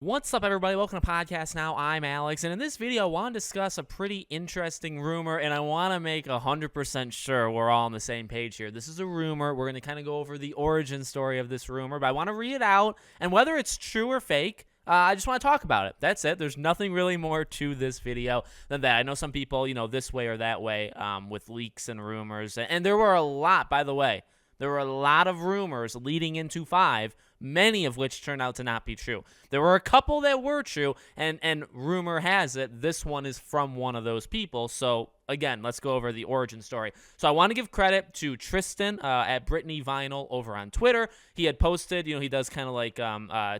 What's up, everybody? Welcome to Podcast Now. I'm Alex, and in this video, I want to discuss a pretty interesting rumor, and I want to make 100% sure we're all on the same page here. This is a rumor. We're going to kind of go over the origin story of this rumor, but I want to read it out, and whether it's true or fake, I just want to talk about it. That's it. There's nothing really more to this video than that. I know some people, this way or that way with leaks and rumors, and there were a lot, by the way. There were a lot of rumors leading into 5, many of which turned out to not be true. There were a couple that were true, and rumor has it this one is from one of those people. So, again, let's go over the origin story. So I want to give credit to Tristan at Brittany Vinyl over on Twitter. He had posted, he does kind of like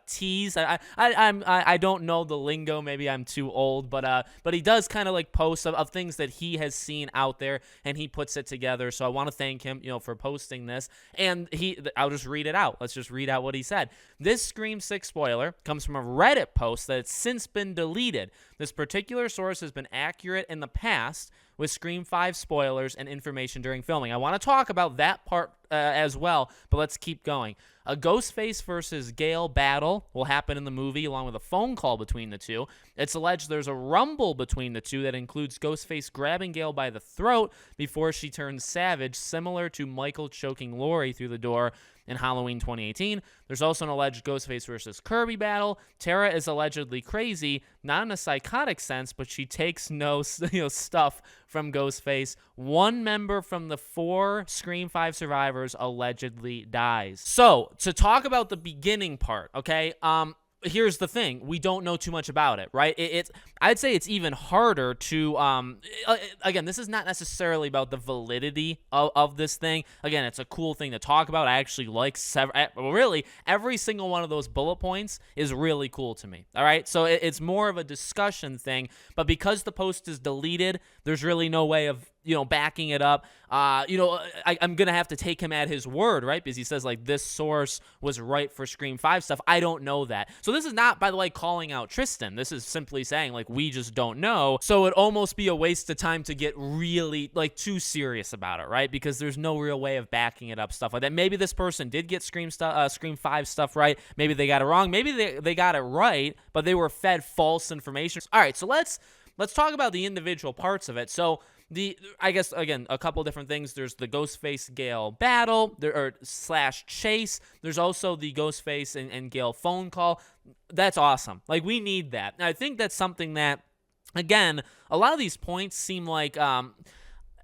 tease. I don't know the lingo. Maybe I'm too old, but he does kind of like posts of things that he has seen out there, and he puts it together. So I want to thank him, for posting this. And I'll just read it out. Let's just read out what he said. This Scream 6 spoiler comes from a Reddit post that has since been deleted. This particular source has been accurate in the past with Scream 5 spoilers and information during filming. I want to talk about that part as well, but let's keep going. A Ghostface versus Gale battle will happen in the movie, along with a phone call between the two. It's alleged there's a rumble between the two that includes Ghostface grabbing Gale by the throat before she turns savage, similar to Michael choking Laurie through the door in Halloween 2018. There's also an alleged Ghostface versus Kirby battle. Tara is allegedly crazy, not in a psychotic sense, but she takes no stuff from Ghostface. One member from the 4 Scream 5 survivors allegedly dies. So, to talk about the beginning part, okay, here's the thing. We don't know too much about it, right? I'd say it's even harder to, again, this is not necessarily about the validity of this thing. Again, it's a cool thing to talk about. I actually like really every single one of those bullet points is really cool to me, all right? So it's more of a discussion thing, but because the post is deleted, there's really no way of backing it up. I'm going to have to take him at his word, right? Because he says, like, this source was right for Scream 5 stuff. I don't know that. So this is not, by the way, calling out Tristan. This is simply saying, like, we just don't know. So it'd almost be a waste of time to get really, like, too serious about it, right? Because there's no real way of backing it up, stuff like that. Maybe this person did get Scream 5 stuff right. Maybe they got it wrong. Maybe they got it right, but they were fed false information. All right, so let's talk about the individual parts of it. So I guess, again, a couple different things. There's the Ghostface Gale battle / chase. There's also the Ghostface and Gale phone call. That's awesome. Like, we need that. And I think that's something that, again, a lot of these points seem like,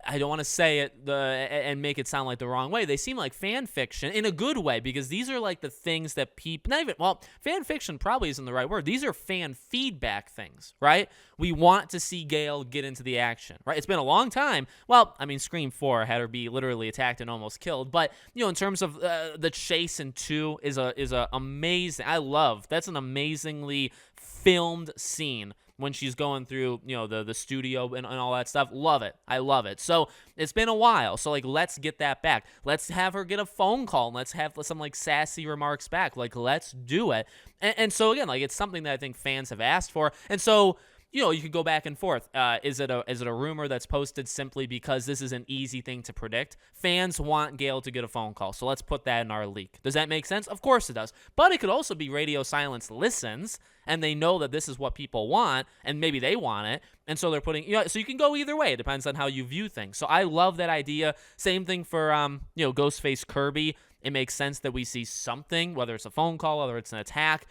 I don't want to say it and make it sound like the wrong way. They seem like fan fiction in a good way, because these are like the things that people, fan fiction probably isn't the right word. These are fan feedback things, right? We want to see Gale get into the action, right? It's been a long time. Well, I mean, Scream 4 had her be literally attacked and almost killed, but in terms of the chase in 2 is a amazing. That's an amazingly filmed scene when she's going through, the studio and all that stuff. Love it. I love it. So it's been a while. So, like, let's get that back. Let's have her get a phone call, and let's have some, like, sassy remarks back. Like, let's do it. And so, again, like, it's something that I think fans have asked for. And so, you could go back and forth. Is it a rumor that's posted simply because this is an easy thing to predict? Fans want Gale to get a phone call, so let's put that in our leak. Does that make sense? Of course it does. But it could also be Radio Silence listens, and they know that this is what people want, and maybe they want it, and so they're putting, so you can go either way. It depends on how you view things. So I love that idea. Same thing for, Ghostface Kirby. It makes sense that we see something, whether it's a phone call, whether it's an attack.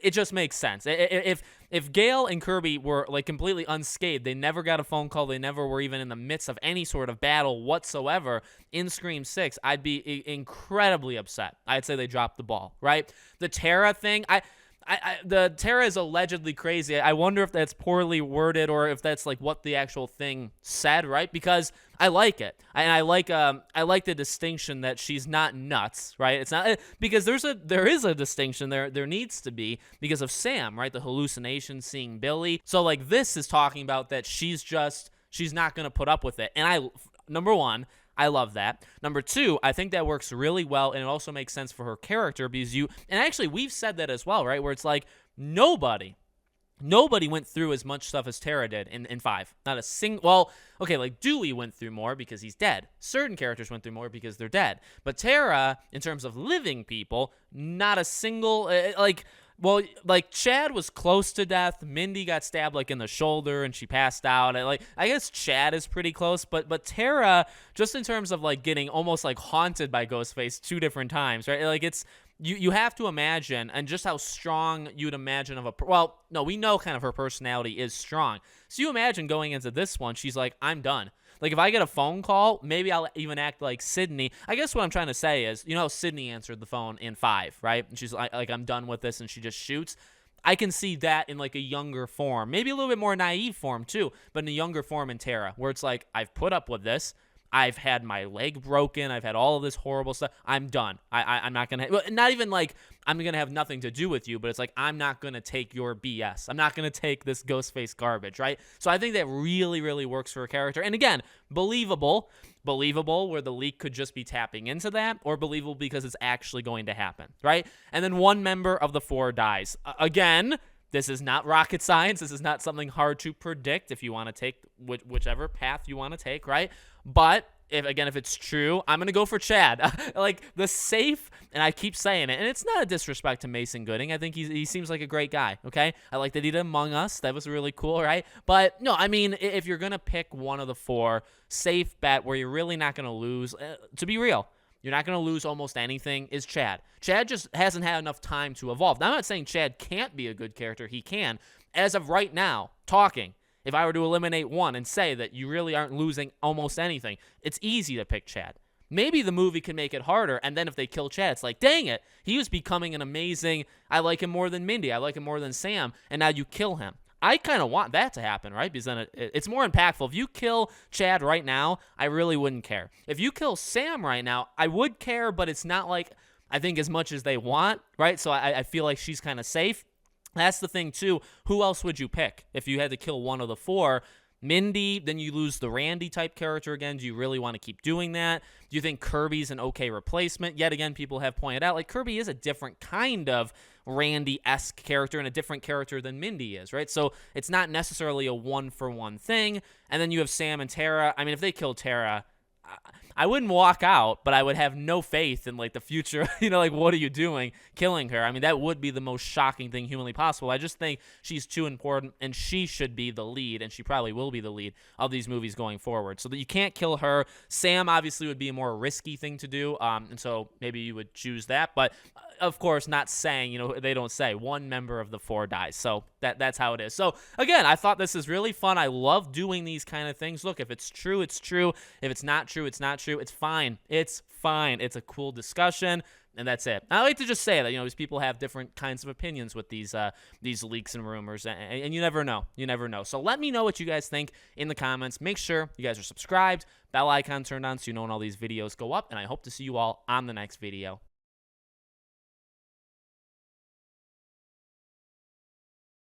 It just makes sense. If Gale and Kirby were, like, completely unscathed, they never got a phone call, they never were even in the midst of any sort of battle whatsoever in Scream 6, I'd be incredibly upset. I'd say they dropped the ball, right? The Tara thing, the Tara is allegedly crazy. I wonder if that's poorly worded or if that's like what the actual thing said, right? Because I like it, and I like the distinction that she's not nuts, right? It's not, because there is a distinction there needs to be, because of Sam, right? The hallucination, seeing Billy. So, like, this is talking about that she's not gonna put up with it, and number one, I love that. Number 2, I think that works really well, and it also makes sense for her character, because and actually we've said that as well, right? Where it's like, nobody went through as much stuff as Tara did in 5. Not a single, well, okay, like Dewey went through more because he's dead. Certain characters went through more because they're dead. But Tara, in terms of living people, not a single, Well, like Chad was close to death. Mindy got stabbed like in the shoulder and she passed out. And, like, I guess Chad is pretty close, but Tara, just in terms of like getting almost like haunted by Ghostface 2 different times, right? Like it's you have to imagine, and just how strong you'd imagine of well, no, we know kind of her personality is strong. So you imagine going into this one, she's like, I'm done. Like, if I get a phone call, maybe I'll even act like Sydney. I guess what I'm trying to say is, you know how Sydney answered the phone in 5, right? And she's like, I'm done with this, and she just shoots. I can see that in, like, a younger form. Maybe a little bit more naive form, too, but in a younger form in Tara, where it's like, I've put up with this. I've had my leg broken. I've had all of this horrible stuff. I'm done. I'm not going to, not even like I'm going to have nothing to do with you, but it's like, I'm not going to take your BS. I'm not going to take this Ghostface garbage, right? So I think that really, really works for a character. And again, believable where the leak could just be tapping into that, or believable because it's actually going to happen, right? And then one member of the 4 dies. Again, this is not rocket science. This is not something hard to predict if you want to take whichever path you want to take, right? But if it's true, I'm going to go for Chad. Like, the safe, and I keep saying it, and it's not a disrespect to Mason Gooding. I think he seems like a great guy, okay? I like that he did Among Us. That was really cool, right? But, no, I mean, if you're going to pick one of the 4, safe bet where you're really not going to lose, to be real, you're not going to lose almost anything, is Chad. Chad just hasn't had enough time to evolve. Now, I'm not saying Chad can't be a good character. He can. As of right now, talking, if I were to eliminate one and say that you really aren't losing almost anything, it's easy to pick Chad. Maybe the movie can make it harder, and then if they kill Chad, it's like, dang it, he was becoming an amazing, I like him more than Mindy, I like him more than Sam, and now you kill him. I kind of want that to happen, right? Because then it's more impactful. If you kill Chad right now, I really wouldn't care. If you kill Sam right now, I would care, but it's not like, I think, as much as they want, right? So I feel like she's kind of safe. That's the thing, too. Who else would you pick if you had to kill one of the 4? Mindy, then you lose the Randy-type character again. Do you really want to keep doing that? Do you think Kirby's an okay replacement? Yet again, people have pointed out, like, Kirby is a different kind of Randy-esque character and a different character than Mindy is, right? So it's not necessarily a one-for-one thing. And then you have Sam and Tara. I mean, if they kill Tara, I wouldn't walk out, but I would have no faith in, like, the future. Like, what are you doing killing her? I mean, that would be the most shocking thing humanly possible. I just think she's too important, and she should be the lead, and she probably will be the lead of these movies going forward. So that you can't kill her. Sam obviously would be a more risky thing to do, and so maybe you would choose that. But, of course, not saying, they don't say one member of the 4 dies. So that's how it is. So, again, I thought this is really fun. I love doing these kind of things. Look, if it's true, it's true. If it's not true, it's not true. It's fine. It's fine. It's a cool discussion, and that's it. I like to just say that, because people have different kinds of opinions with these leaks and rumors, and you never know. You never know. So let me know what you guys think in the comments. Make sure you guys are subscribed, bell icon turned on so you know when all these videos go up, and I hope to see you all on the next video.